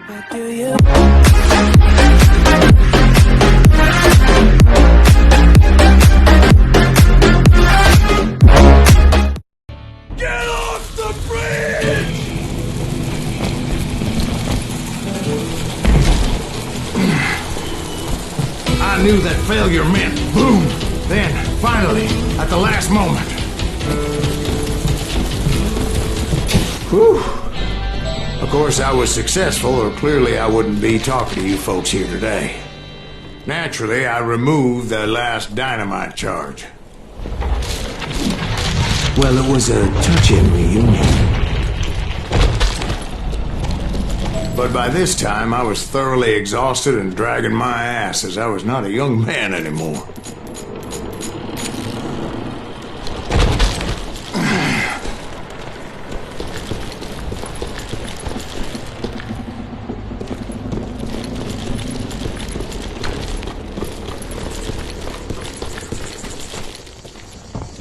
But do you? Get off the bridge! I knew that failure meant boom. Then, finally, at the last moment. Whew. Of course, I was successful, or clearly I wouldn't be talking to you folks here today. Naturally, I removed the last dynamite charge. Well, it was a touching reunion. But by this time, I was thoroughly exhausted and dragging my ass as I was not a young man anymore.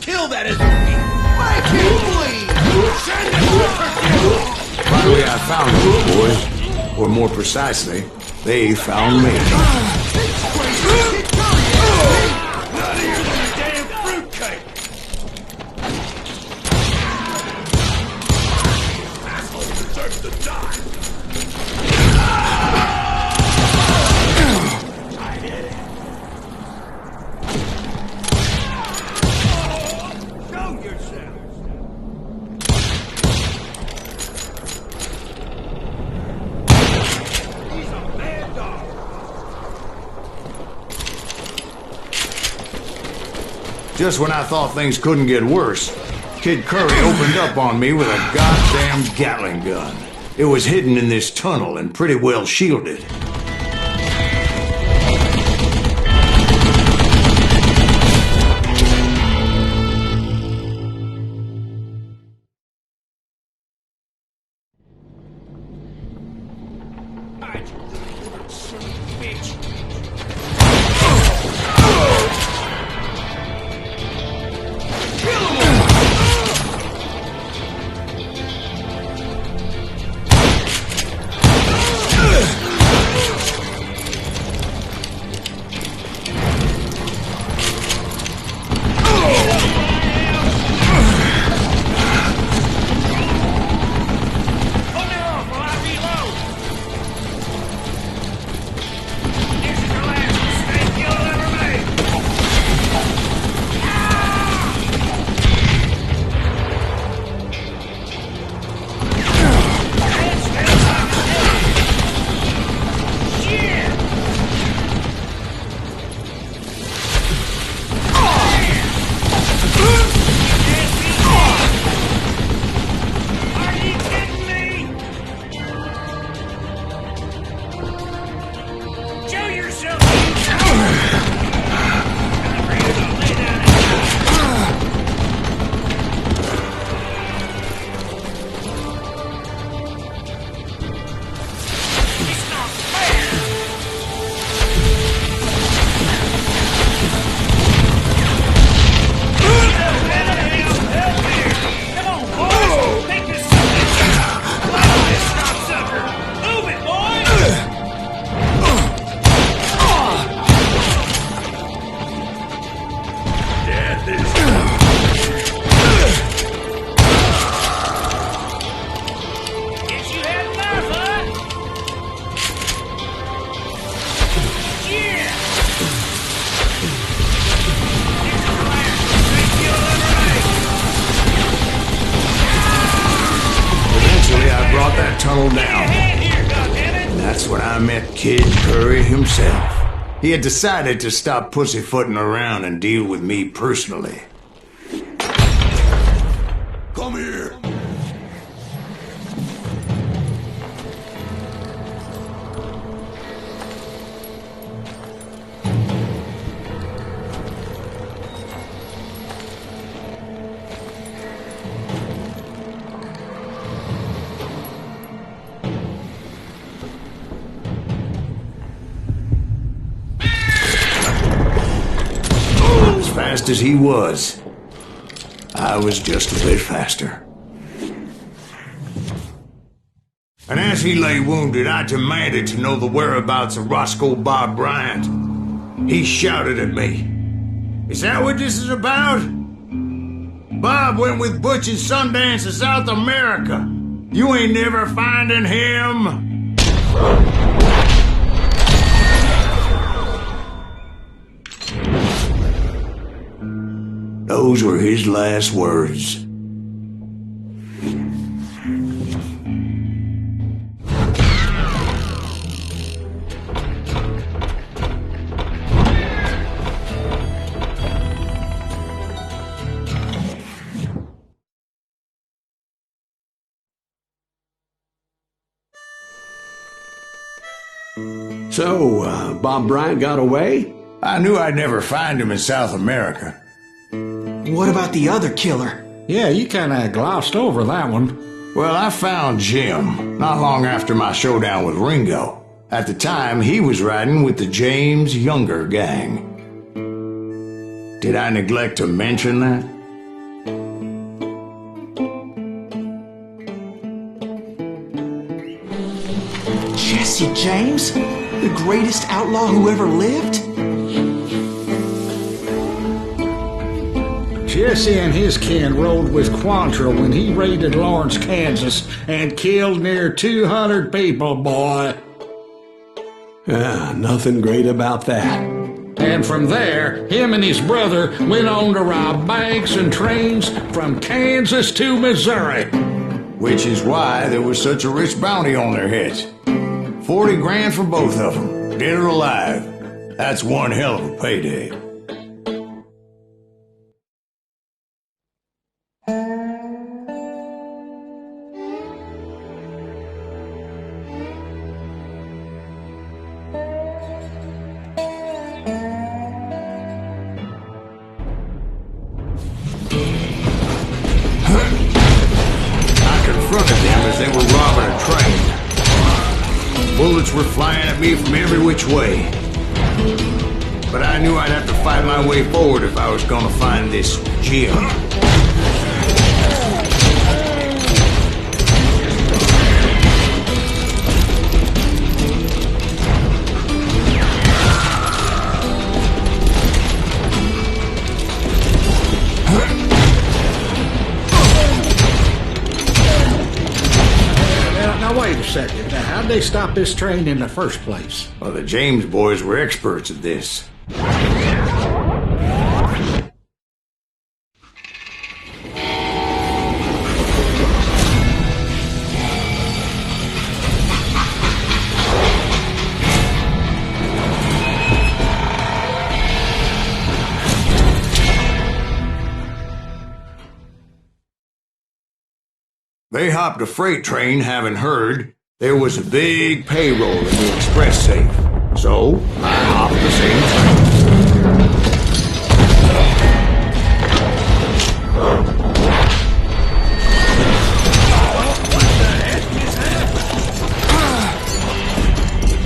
Kill that enemy! Make him bleed! Send him to Finally, I found you, boys. Or more precisely, they found me. Nuttier than a damn fruitcake! Asshole deserves to die! I hit it! Show yourself! He's a mad dog! Just when I thought things couldn't get worse, Kid Curry opened up on me with a goddamn Gatling gun. It was hidden in this tunnel and pretty well shielded. Hide you little son of a bitch! Kill him all! Hold it off while I reload! This is the last mistake you'll ever make! Are you kidding me? Show yourself! It's not fair! Come on, boys! Take this sucker! Wow, this cocksucker! Move it, boys! Death is Guess you had enough, huh? Yeah! This is the last mistake you'll ever make! Eventually, I brought that tunnel down. Hand here, goddammit! And that's when I met Kid Curry himself. He had decided to stop pussyfooting around and deal with me personally. Come here! As fast as he was, I was just a bit faster. And as he lay wounded, I demanded to know the whereabouts of Roscoe Bob Bryant. He shouted at me. Is that what this is about? Bob went with Butch and Sundance to South America. You ain't never finding him. Those were his last words. So, Bob Bryant got away? I knew I'd never find him in South America. What about the other killer? Yeah, you kinda glossed over that one. Well, I found Jim not long after my showdown with Ringo. At the time, he was riding with the James Younger gang. Did I neglect to mention that? Jesse James? The greatest outlaw who ever lived? Jesse and his kin rode with Quantrill when he raided Lawrence, Kansas, and killed near 200 people, boy. Nothing great about that. And from there, him and his brother went on to rob banks and trains from Kansas to Missouri. Which is why there was such a rich bounty on their heads. 40 grand for both of them, dead or alive. That's one hell of a payday. I confronted them as they were robbing a train. Bullets were flying at me from every which way. But I knew I'd have to fight my way forward if I was gonna find this Jim. Now wait a second. Now, how'd they stop this train in the first place? Well, the James boys were experts at this. They hopped a freight train, having heard there was a big payroll in the express safe. So, I hopped the same train.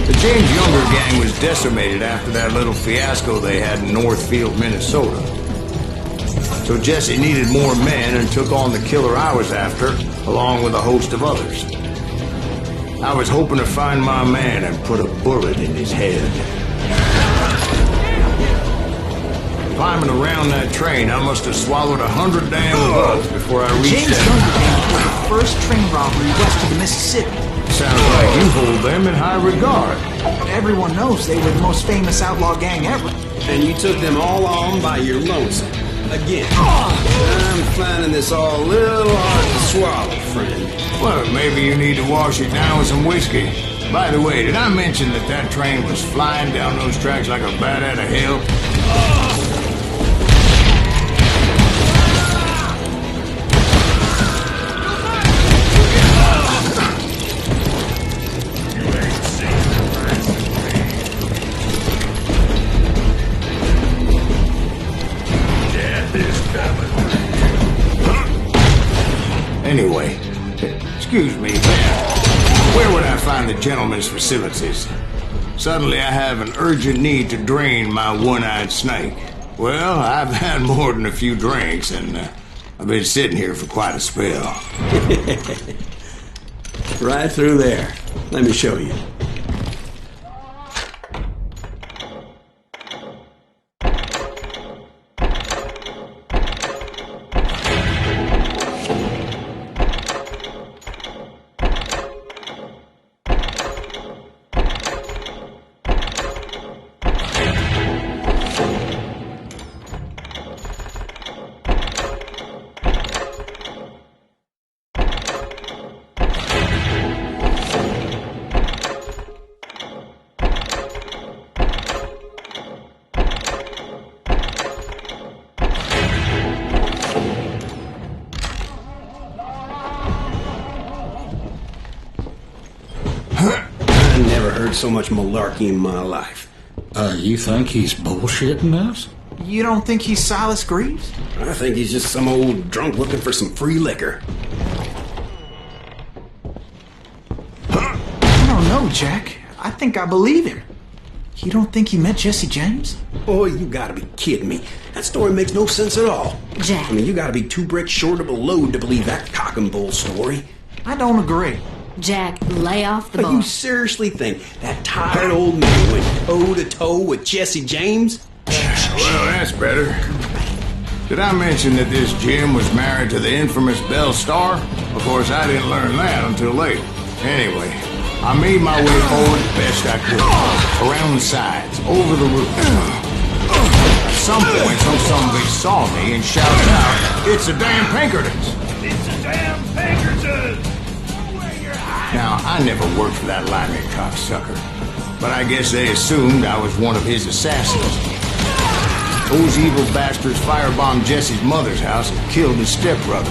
The James Younger gang was decimated after that little fiasco they had in Northfield, Minnesota. So Jesse needed more men and took on the killer I was after, along with a host of others. I was hoping to find my man and put a bullet in his head. Climbing around that train, I must have swallowed 100 damn bugs before I reached James that. Younger gang committed the first train robbery west of the Mississippi. Sounds like you hold them in high regard. Everyone knows they were the most famous outlaw gang ever. And you took them all on by your lonesome. Again. I'm finding this all a little hard to swallow, friend. Well, maybe you need to wash it down with some whiskey. By the way, did I mention that that train was flying down those tracks like a bat out of hell? Anyway, excuse me, where would I find the gentleman's facilities? Suddenly I have an urgent need to drain my one-eyed snake. Well, I've had more than a few drinks, and I've been sitting here for quite a spell. Right through there. Let me show you. I never heard so much malarkey in my life. You think he's bullshitting us? You don't think he's Silas Greaves? I think he's just some old drunk looking for some free liquor. I don't know, Jack. I think I believe him. You don't think he met Jesse James? Oh, you gotta be kidding me. That story makes no sense at all. Jack. I mean, you gotta be 2 bricks short of a load to believe that cock and bull story. I don't agree. Jack, lay off the But you ball. seriously think that tired old man went toe to toe with Jesse James? Well, that's better. Did I mention that this Jim was married to the infamous Belle Starr? Of course, I didn't learn that until later. Anyway, I made my way forward the best I could. Around the sides, over the roof. At some point, some somebody saw me and shouted out, "It's the damn Pinkertons!" It's a damn Pinkerton! Now, I never worked for that limey cocksucker, but I guess they assumed I was one of his assassins. Those evil bastards firebombed Jesse's mother's house and killed his stepbrother.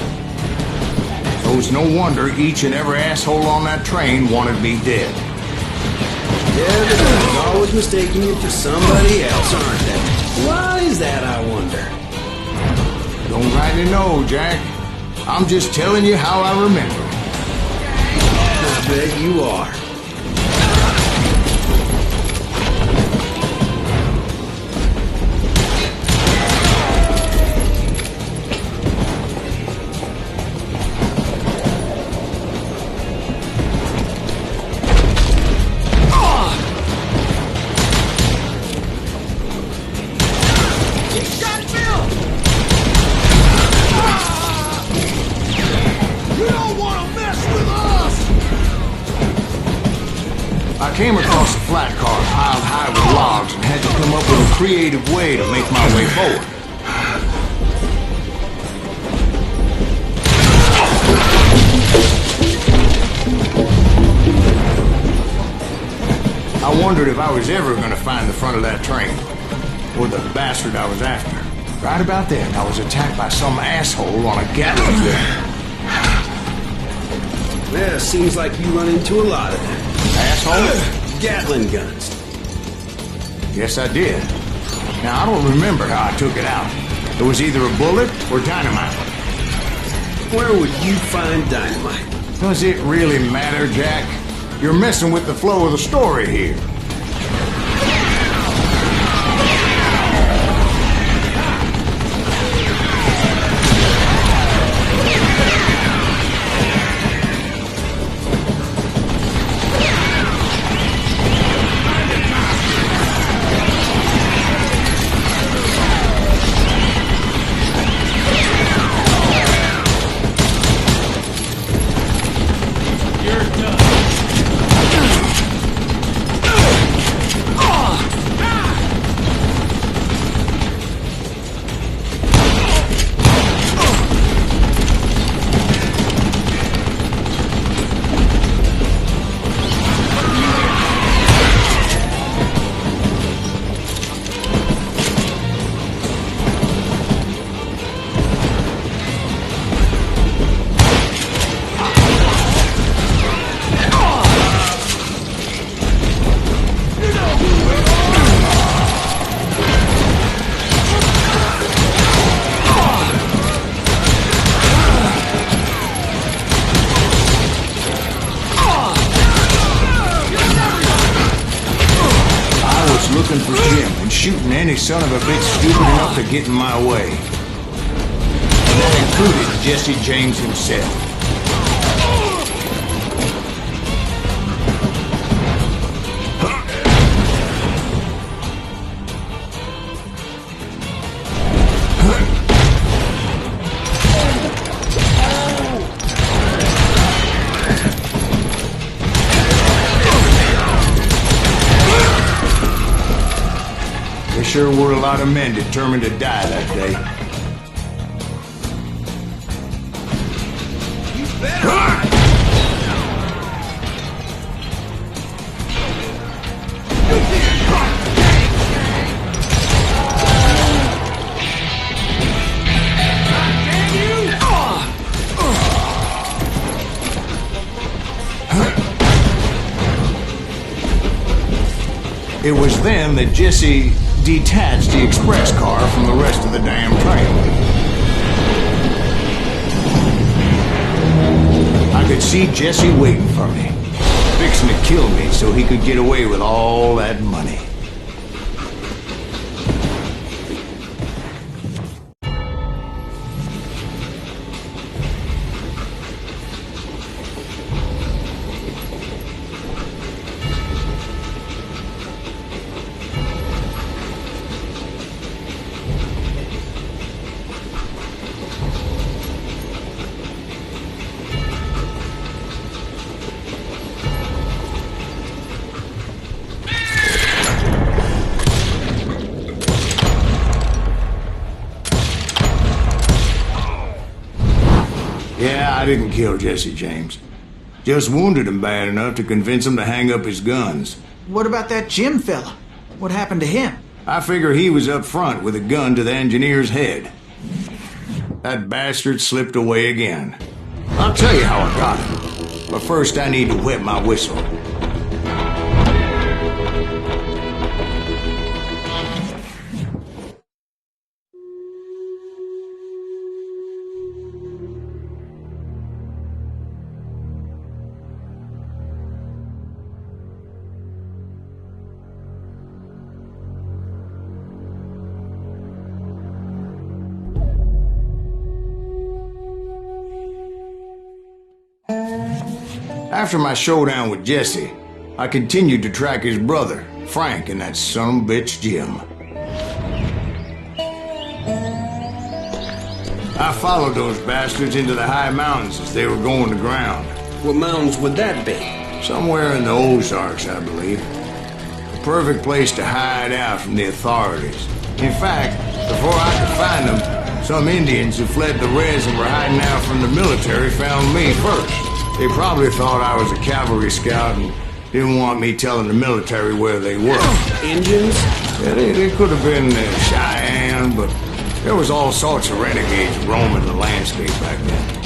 So it's no wonder each and every asshole on that train wanted me dead. Yeah, the guys always mistaking you for somebody else, aren't they? Why is that, I wonder? Don't rightly know, Jack. I'm just telling you how I remember. I bet you are. I came across a flat car piled high with logs and had to come up with a creative way to make my way forward. I wondered if I was ever going to find the front of that train, or the bastard I was after. Right about then, I was attacked by some asshole on a Gatling gun. Yeah, seems like you run into a lot of them. Asshole? Gatling guns. Yes, I did. Now, I don't remember how I took it out. It was either a bullet or dynamite. Where would you find dynamite? Does it really matter, Jack? You're messing with the flow of the story here. Looking for Jim and shooting any son of a bitch stupid enough to get in my way. And that included Jesse James himself. sure were a lot of men determined to die that day. You better! It was then that Jesse detached the express car from the rest of the damn train. I could see Jesse waiting for me, fixing to kill me so he could get away with all that money. Yeah, I didn't kill Jesse James. Just wounded him bad enough to convince him to hang up his guns. What about that Jim fella? What happened to him? I figure he was up front with a gun to the engineer's head. That bastard slipped away again. I'll tell you how I got him. But first I need to wet my whistle. After my showdown with Jesse, I continued to track his brother, Frank, and that sumbitch Jim. I followed those bastards into the high mountains as they were going to ground. What mountains would that be? Somewhere in the Ozarks, I believe. The perfect place to hide out from the authorities. In fact, before I could find them, some Indians who fled the Reds and were hiding out from the military found me first. They probably thought I was a cavalry scout and didn't want me telling the military where they were. Indians? Yeah, they could have been Cheyenne, but there was all sorts of renegades roaming the landscape back then.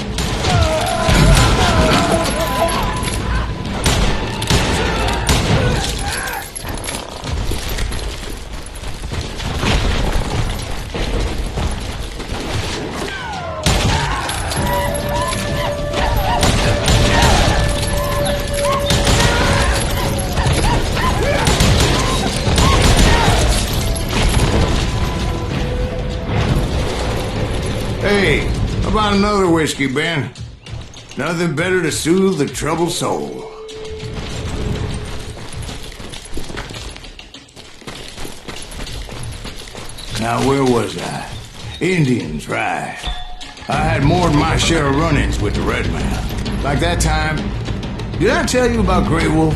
Hey, how about another whiskey, Ben? Nothing better to soothe the troubled soul. Now, where was I? Indians, right. I had more than my share of run-ins with the Red Man. Like that time, did I tell you about Grey Wolf?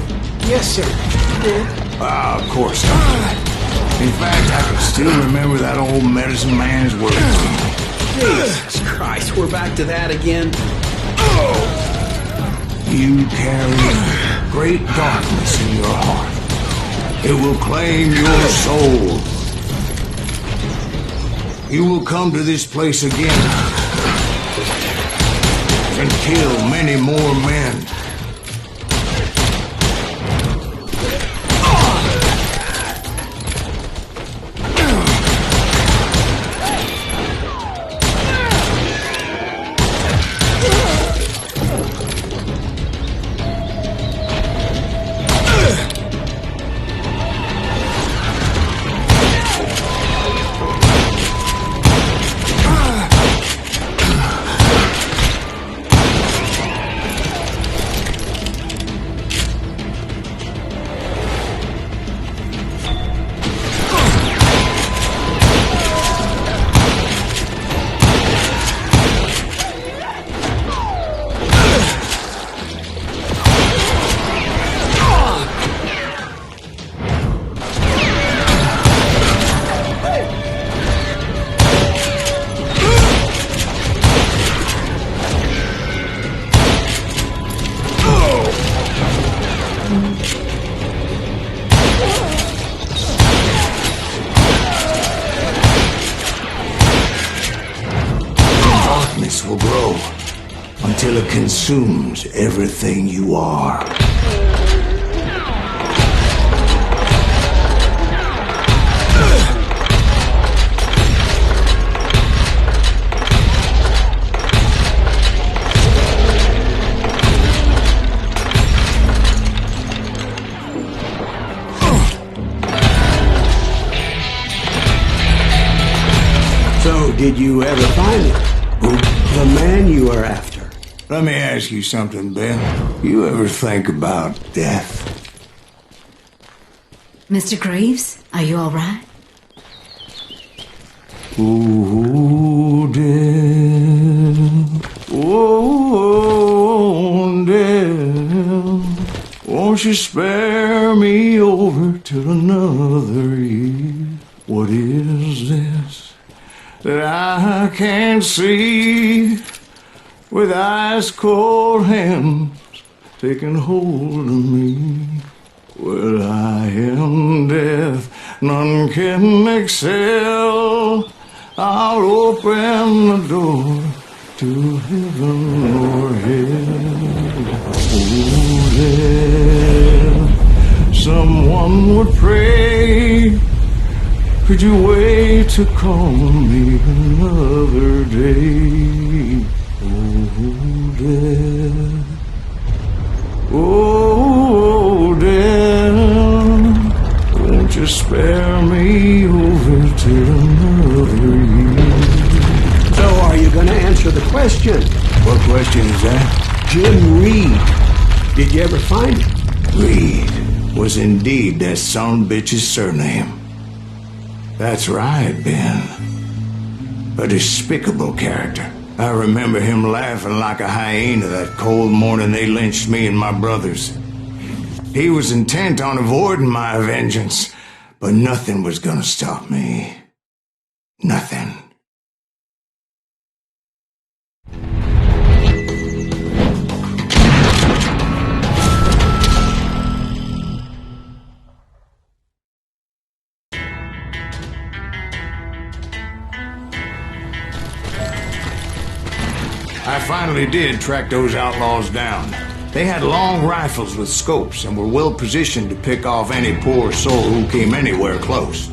Yes, sir. You did. Ah, of course not. In fact, I can still remember that old medicine man's words to me. Jesus Christ, we're back to that again? You carry great darkness in your heart. It will claim your soul. You will come to this place again and kill many more men. until it consumes everything you are. So, did you ever find it? The man you are after? Let me ask you something, Ben. You ever think about death? Mr. Graves, are you all right? Ooh, death. Oh, death. Won't you spare me over till another year? What is this that I can't see with ice cold hands taking hold of me? Well, I am death, none can excel. I'll open the door to heaven or hell. Oh, death, someone would pray. Could you wait to call me another day? Oh, death. Oh, death. Won't you spare me over till another year? So, are you gonna answer the question? What question is that? Jim Reed. Did you ever find him? Reed was indeed that son-bitch's surname. That's right, Ben. A despicable character. I remember him laughing like a hyena that cold morning they lynched me and my brothers. He was intent on avoiding my vengeance, but nothing was gonna stop me. Nothing. I finally did track those outlaws down. They had long rifles with scopes and were well positioned to pick off any poor soul who came anywhere close.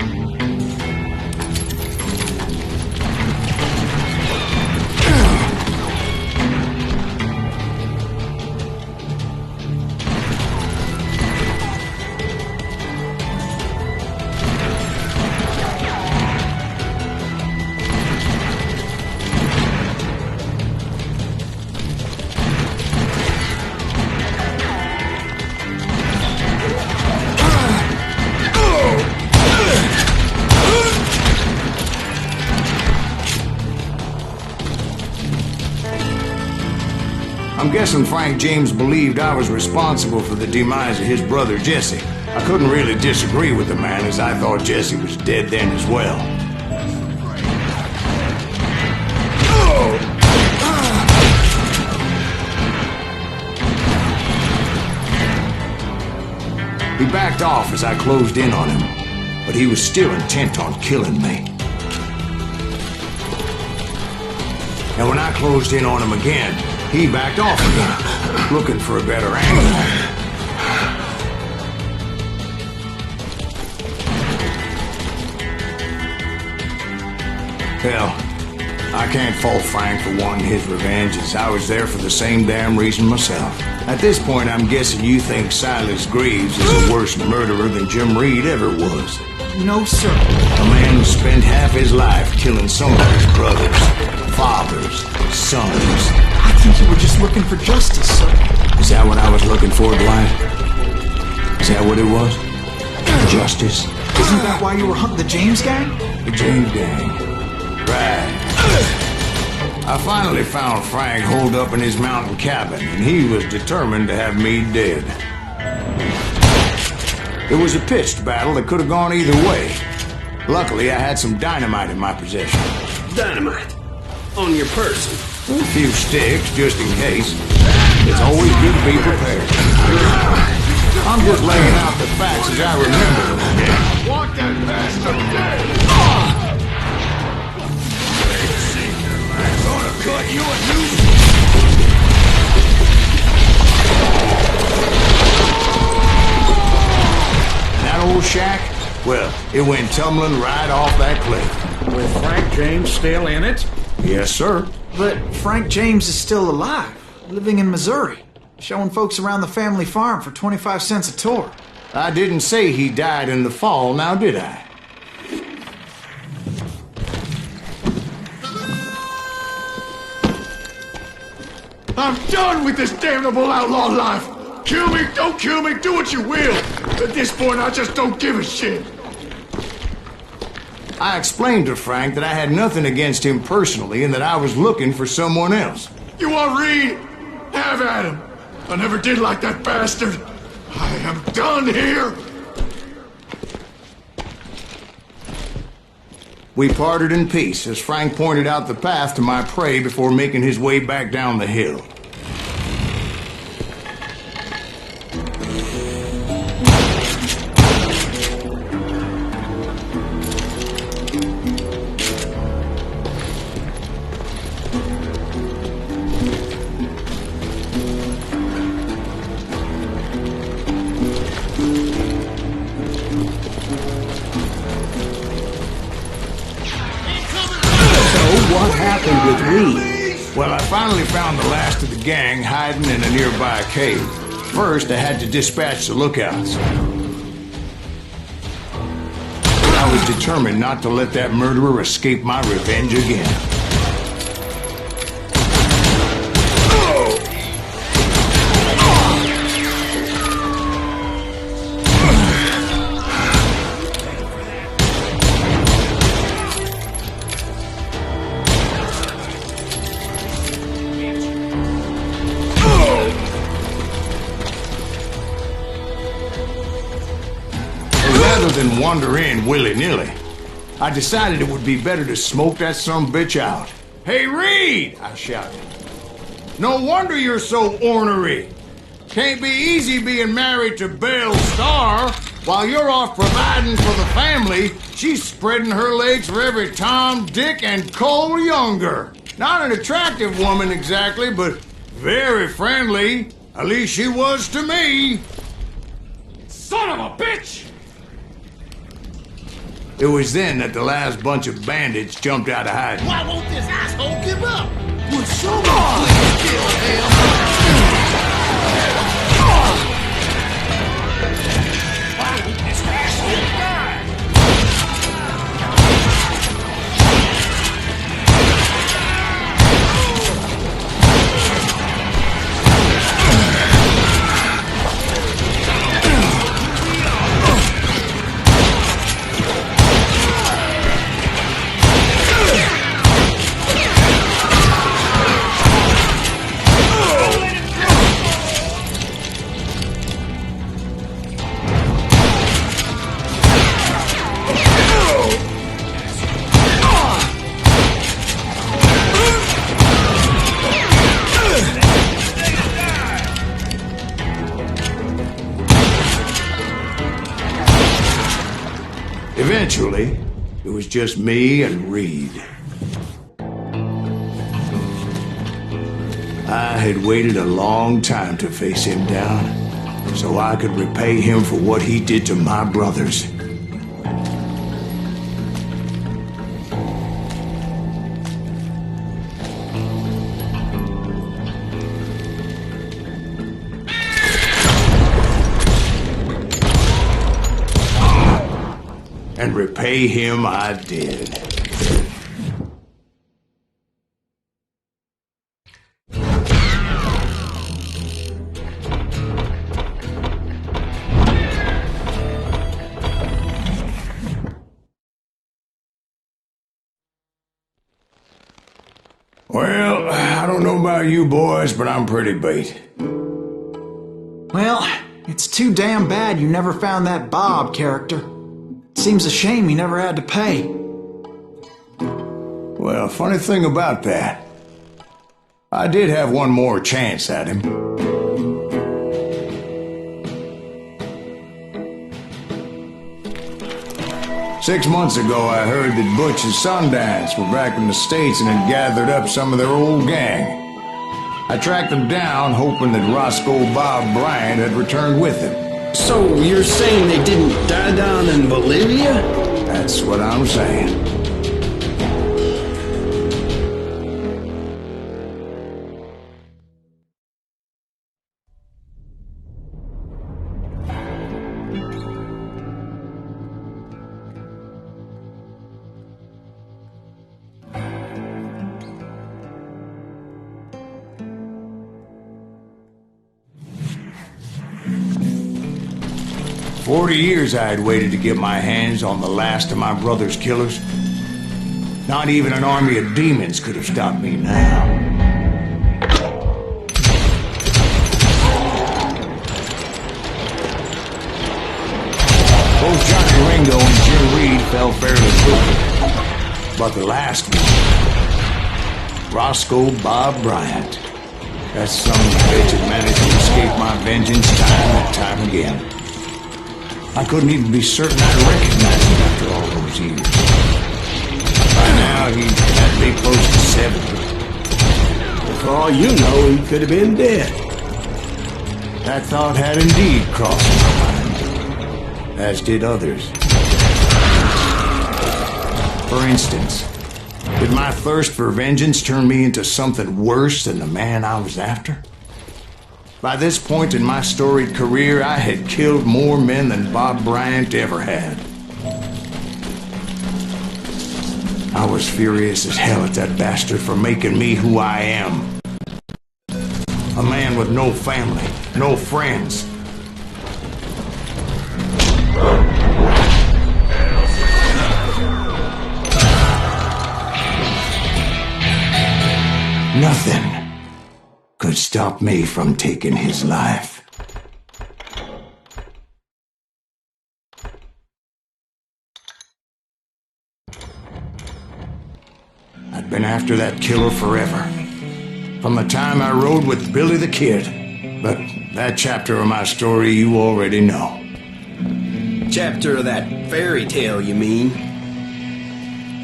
I'm guessing Frank James believed I was responsible for the demise of his brother Jesse. I couldn't really disagree with the man, as I thought Jesse was dead then as well. He backed off as I closed in on him, but he was still intent on killing me. And when I closed in on him again, he backed off again, looking for a better angle. Hell, I can't fault Frank for wanting his revenge, as I was there for the same damn reason myself. At this point, I'm guessing you think Silas Graves is a worse murderer than Jim Reed ever was. No, sir. A man who spent half his life killing somebody's brothers, fathers, sons. I think you were just looking for justice, sir. Is that what I was looking for, Dwight? Is that what it was? Justice? Isn't that why you were hunting the James gang? The James gang. Right. I finally found Frank holed up in his mountain cabin, and he was determined to have me dead. It was a pitched battle that could have gone either way. Luckily, I had some dynamite in my possession. Dynamite. On your person. A few sticks, just in case. It's always good to be prepared. I'm just laying out the facts as I remember them. Want that bastard dead! Gonna cut you a new... That old shack? Well, it went tumbling right off that cliff. With Frank James still in it? Yes, sir. But Frank James is still alive, living in Missouri, showing folks around the family farm for 25 cents a tour. I didn't say he died in the fall, now did I? I'm done with this damnable outlaw life! Kill me, don't kill me, do what you will! At this point, I just don't give a shit! I explained to Frank that I had nothing against him personally and that I was looking for someone else. You want Reed? Have at him! I never did like that bastard! I am done here! We parted in peace as Frank pointed out the path to my prey before making his way back down the hill. What happened with Reed? Well, I finally found the last of the gang hiding in a nearby cave. First, I had to dispatch the lookouts. I was determined not to let that murderer escape my revenge again. Rather than wander in willy-nilly, I decided it would be better to smoke that sumbitch out. "Hey, Reed!" I shouted. "No wonder you're so ornery. Can't be easy being married to Belle Starr. While you're off providing for the family, she's spreading her legs for every Tom, Dick, and Cole Younger. Not an attractive woman exactly, but very friendly. At least she was to me." Son of a bitch! It was then that the last bunch of bandits jumped out of hiding. Why won't this asshole give up? Would someone please kill him? Why won't this asshole die? Eventually, it was just me and Reed. I had waited a long time to face him down, so I could repay him for what he did to my brothers. And repay him I did. Well, I don't know about you boys, but I'm pretty beat. Well, it's too damn bad you never found that Bob character. Seems a shame he never had to pay. Well, funny thing about that, I did have one more chance at him. Six months ago, I heard that Butch and Sundance were back in the States and had gathered up some of their old gang. I tracked them down, hoping that Roscoe Bob Bryant had returned with him. So you're saying they didn't die down in Bolivia? That's what I'm saying. "40 years I had waited to get my hands on the last of my brother's killers. Not even an army of demons could have stopped me now. Both Johnny Ringo and Jim Reed fell fairly quickly. But the last one, Roscoe Bob Bryant, that son of a bitch had managed to escape my vengeance time and time again. I couldn't even be certain I'd recognize him after all those years. By now, he's had to be close to 70. For all you know, he could have been dead. That thought had indeed crossed my mind, as did others. For instance, did my thirst for vengeance turn me into something worse than the man I was after? By this point in my storied career, I had killed more men than Bob Bryant ever had. I was furious as hell at that bastard for making me who I am. A man with no family, no friends. Nothing could stop me from taking his life. I'd been after that killer forever, from the time I rode with Billy the Kid. But that chapter of my story you already know. Chapter of that fairy tale, you mean?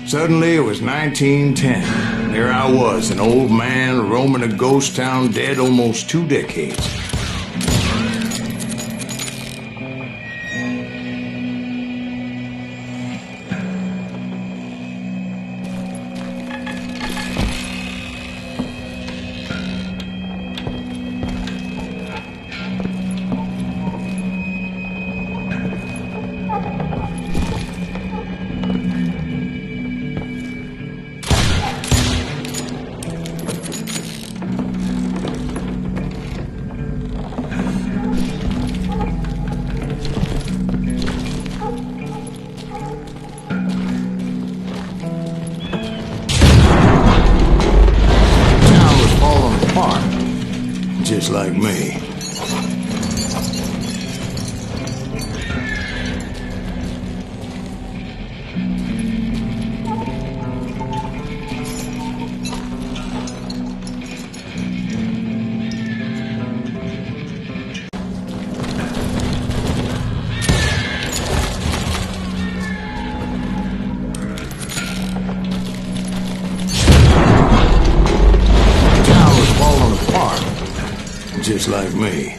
Suddenly it was 1910. There I was, an old man roaming a ghost town dead almost 2 decades. Just like me. Just like me.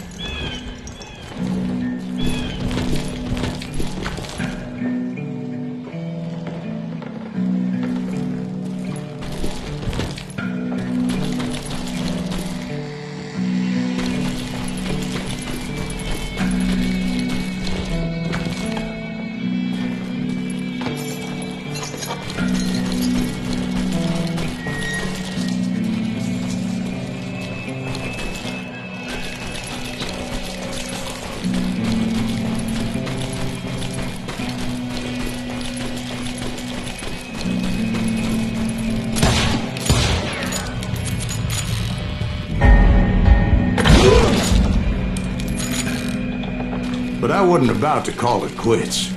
But I wasn't about to call it quits.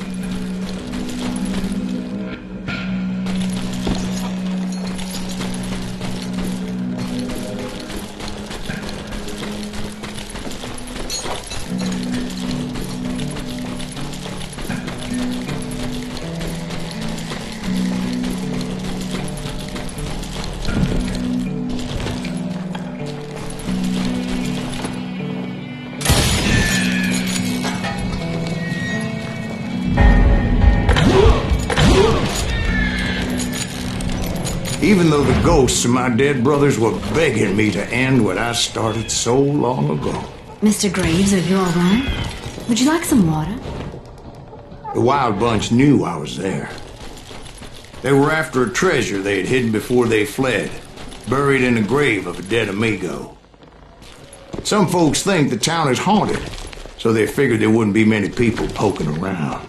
Even though the ghosts of my dead brothers were begging me to end what I started so long ago. Mr. Graves, are you all right? Would you like some water? The Wild Bunch knew I was there. They were after a treasure they had hidden before they fled, buried in the grave of a dead amigo. Some folks think the town is haunted, so they figured there wouldn't be many people poking around.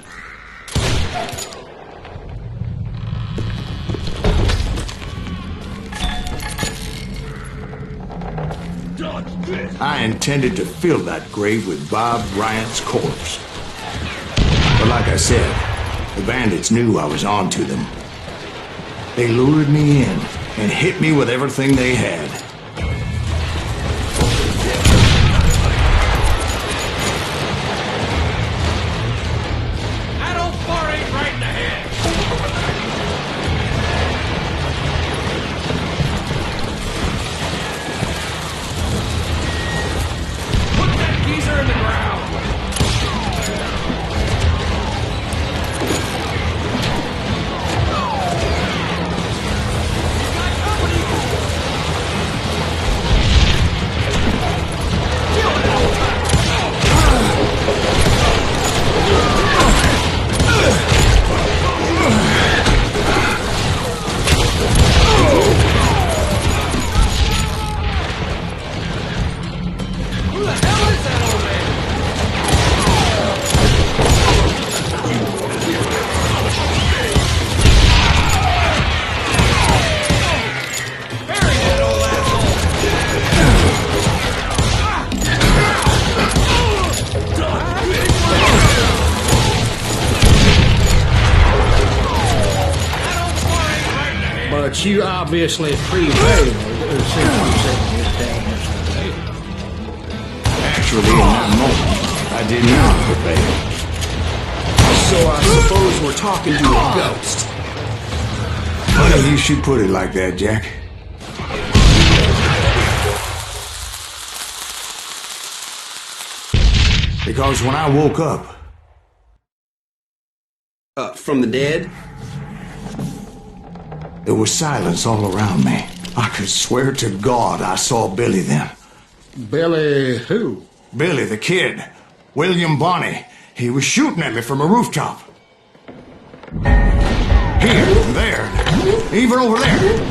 I intended to fill that grave with Bob Bryant's corpse. But like I said, the bandits knew I was on to them. They lured me in and hit me with everything they had. That old bar ain't right in the head. Put that geezer in the ground. But you obviously prevailed since you said his dad. Actually, in that moment, I did not prevail. So I suppose we're talking to a ghost. Funny you should put it like that, Jack. Because when I woke up, From the dead? there was silence all around me. I could swear to God I saw Billy then. Billy who? Billy, the kid. William Bonney. He was shooting at me from a rooftop. Here, there, even over there.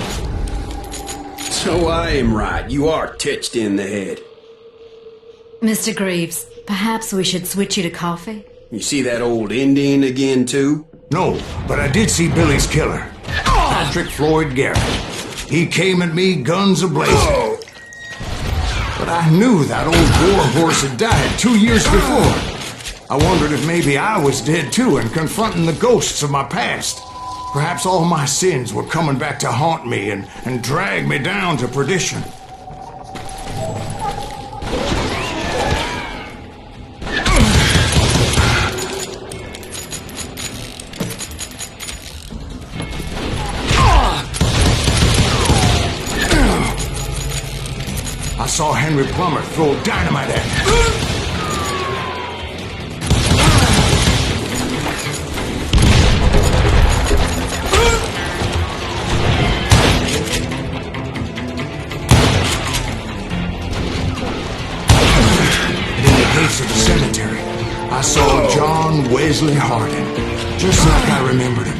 So I am right. You are titched in the head. Mr. Graves, perhaps we should switch you to coffee? You see that old Indian again, too? No, but I did see Billy's killer. Patrick Floyd Garrett. He came at me guns a-blazing. But I knew that old war horse had died 2 years before. I wondered if maybe I was dead too and confronting the ghosts of my past. Perhaps all my sins were coming back to haunt me and drag me down to perdition. I saw Henry Plummer throw dynamite at me. In the gates of the cemetery, I saw John Wesley Hardin, just like I remembered him.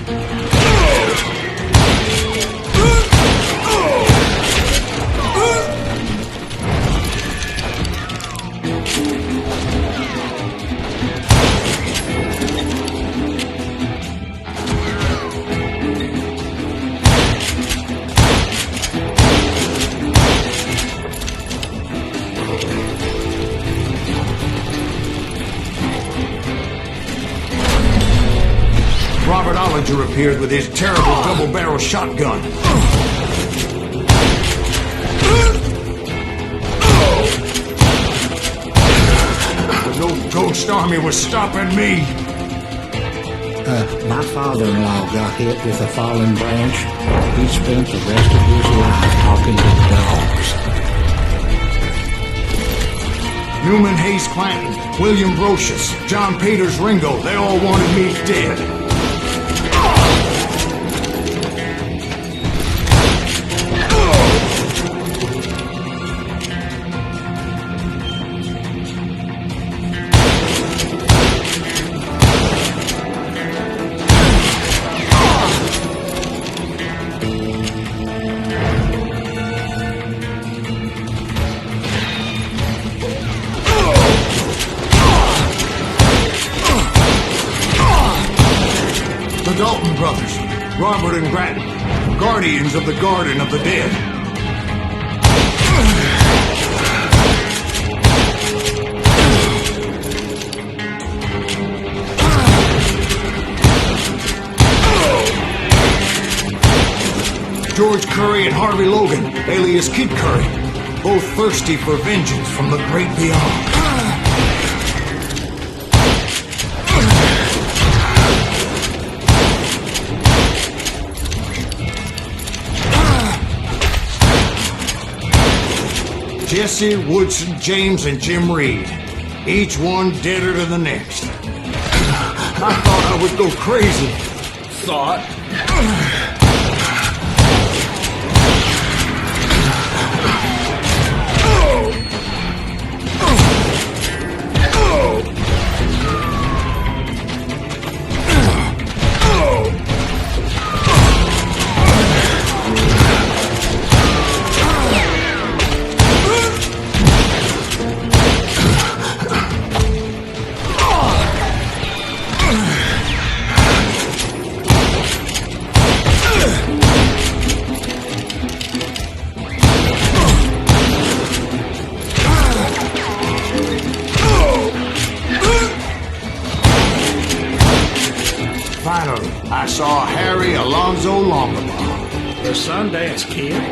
Robert Ollinger appeared with his terrible double-barrel shotgun. But no ghost army was stopping me. My father-in-law got hit with a fallen branch. He spent the rest of his life talking to dogs. Newman Hayes Clanton, William Brocious, John Peters Ringo, they all wanted me dead. The Dalton brothers, Robert and Grattan, guardians of the Garden of the Dead. George Curry and Harvey Logan, alias Kid Curry, both thirsty for vengeance from the great beyond. Jesse, Woodson, James, and Jim Reed, each one deader than the next. I thought I would go crazy. Thought? Finally, I saw Harry Alonzo Longabaugh, The Sundance Kid?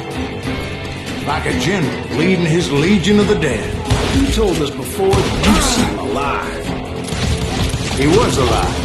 like a general leading his legion of the dead. You told us before you seem alive. He was alive.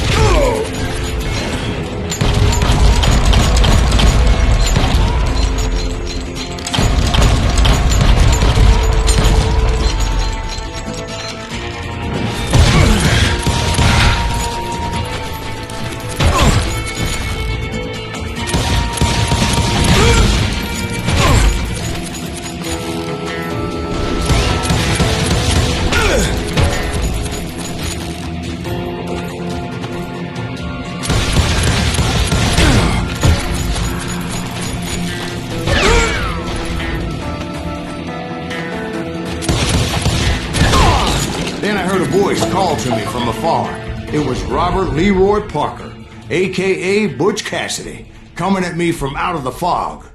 Then I heard a voice call to me from afar. It was Robert Leroy Parker, a.k.a. Butch Cassidy, coming at me from out of the fog.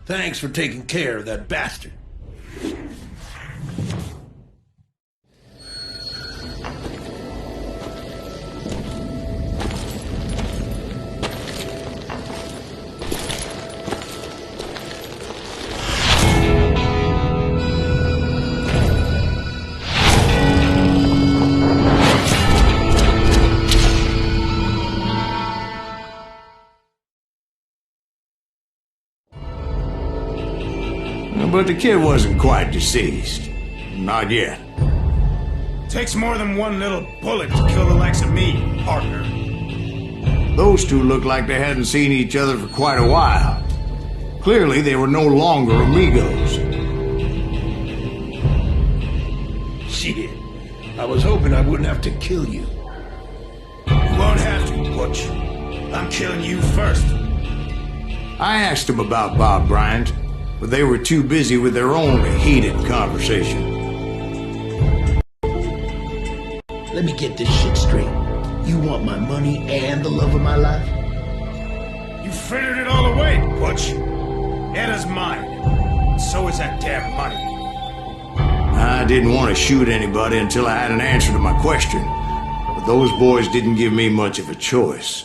Thanks for taking care of that bastard. But the kid wasn't quite deceased. Not yet. Takes more than one little bullet to kill the likes of me, partner. Those two looked like they hadn't seen each other for quite a while. Clearly, they were no longer amigos. Shit. I was hoping I wouldn't have to kill you. You won't have to, Butch. I'm killing you first. I asked them about Bob Bryant, but they were too busy with their own heated conversation. Let me get this shit straight. You want my money and the love of my life? You frittered it all away, Butch. Anna's mine. So is that damn money. I didn't want to shoot anybody until I had an answer to my question, but those boys didn't give me much of a choice.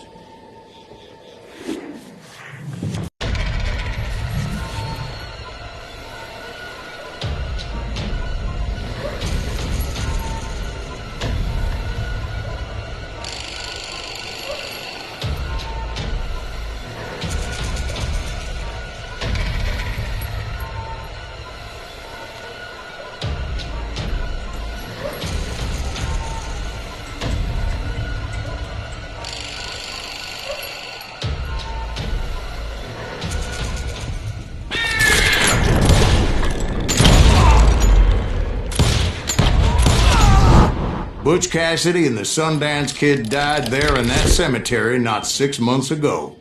Butch Cassidy and the Sundance Kid died there in that cemetery not 6 months ago.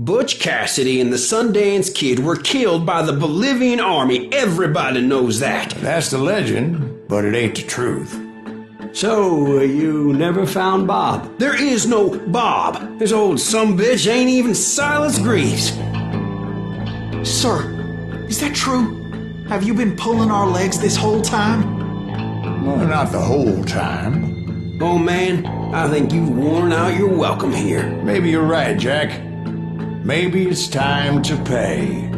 Butch Cassidy and the Sundance Kid were killed by the Bolivian army. Everybody knows that. That's the legend, but it ain't the truth. So, you never found Bob? There is no Bob. This old sumbitch ain't even Silas Greaves. Sir, is that true? Have you been pulling our legs this whole time? Well, not the whole time. Oh, man, I think you've worn out your welcome here. Maybe you're right, Jack. Maybe it's time to pay.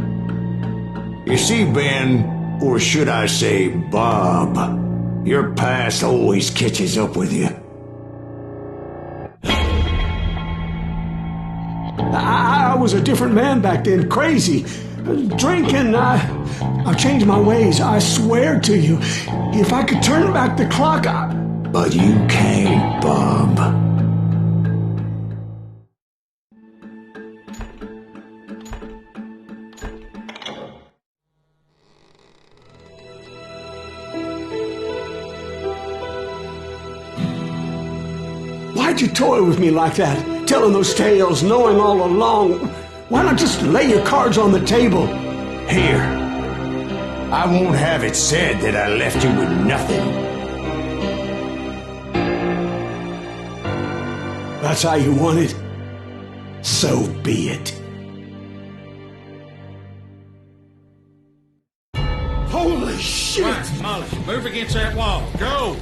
You see, Ben, or should I say Bob, your past always catches up with you. I was a different man back then, crazy. Drinking, I've changed my ways, I swear to you. If I could turn back the clock, But you can't, Bob. Why'd you toy with me like that? Telling those tales, knowing all along. Why not just lay your cards on the table? Here. I won't have it said that I left you with nothing. That's how you want it. So be it. Holy shit! Right, Molly, move against that wall. Go!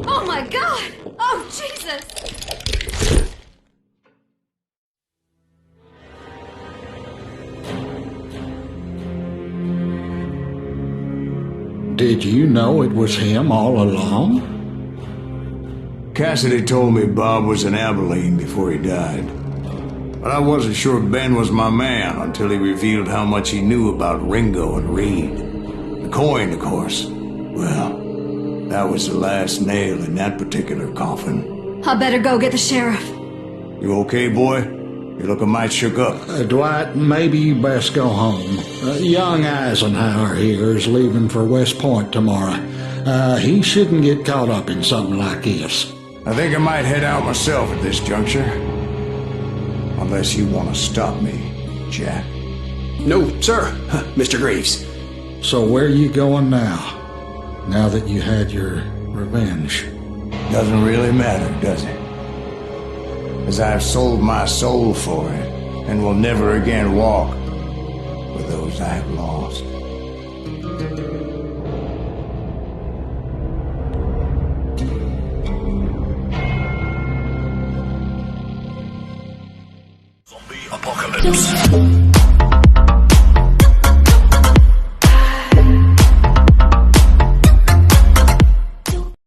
Oh my God! Oh, Jesus! Did you know it was him all along? Cassidy told me Bob was in Abilene before he died. But I wasn't sure Ben was my man until he revealed how much he knew about Ringo and Reed. The coin, of course. Well, that was the last nail in that particular coffin. I better go get the sheriff. You okay, boy? You're looking mighty shook up. Dwight, maybe you best go home. Young Eisenhower here is leaving for West Point tomorrow. He shouldn't get caught up in something like this. I think I might head out myself at this juncture. Unless you want to stop me, Jack. No, sir, Mr. Greaves. So where you going now? Now that you had your revenge? Doesn't really matter, does it? As I've sold my soul for it, and will never again walk with those I have lost. Zombie apocalypse.